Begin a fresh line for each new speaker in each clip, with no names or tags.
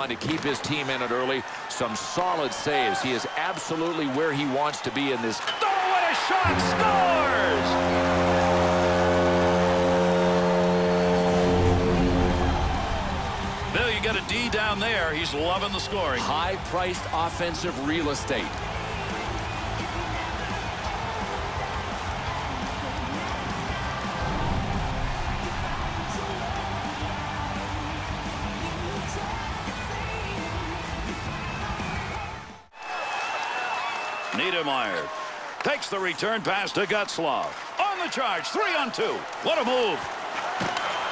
on to keep his team in it early. Some solid saves. He is absolutely where he wants to be in this.
Oh, what a shot! Scores! Bill, you got a D down there. He's loving the scoring.
High-priced offensive real estate.
Niedermeyer takes the return pass to Getzlaf. On the charge, 3-on-2. What a move.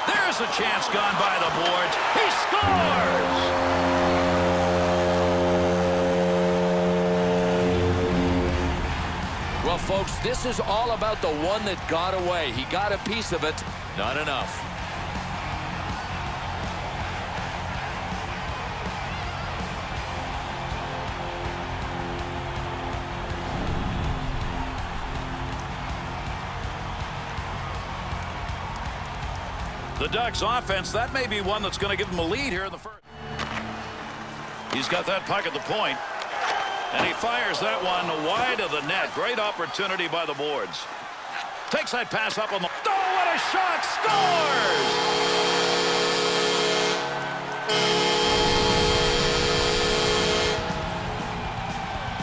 There's a chance gone by the boards. He scores!
Well, folks, this is all about the one that got away. He got a piece of it. Not enough.
The Ducks offense, that may be one that's going to give them a lead here in the first. He's got that puck at the point, and he fires that one wide of the net. Great opportunity by the boards. Takes that pass up on the... Oh, what a shot! Scores!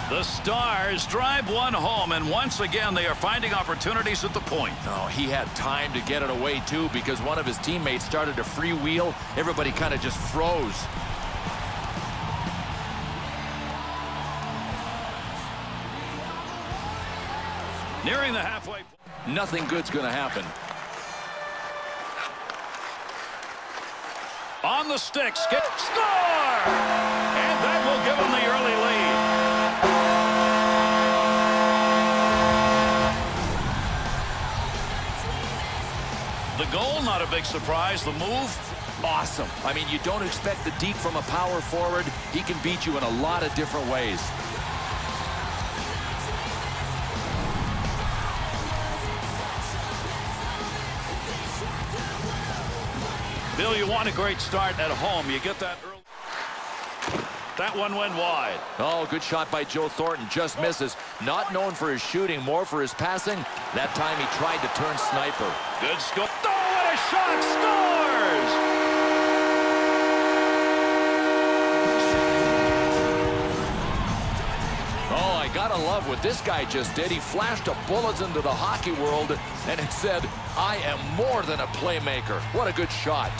The Stars drive one home, and once again they are finding opportunities at the point.
Oh, he had time to get it away, too, because one of his teammates started to freewheel. Everybody kind of just froze.
Nearing the halfway point.
Nothing good's going to happen.
On the stick, skip, score! And that will give him the early lead. The goal, not a big surprise. The move,
Awesome. I mean, you don't expect the deep from a power forward. He can beat you in a lot of different ways.
Bill, you want a great start at home. You get that early. That one went wide.
Oh, good shot by Joe Thornton. Just misses. Not known for his shooting, more for his passing. That time he tried to turn sniper.
Good score. Oh, what a shot! Scores!
Oh, I gotta love what this guy just did. He flashed a bullet into the hockey world, and it said, "I am more than a playmaker." What a good shot.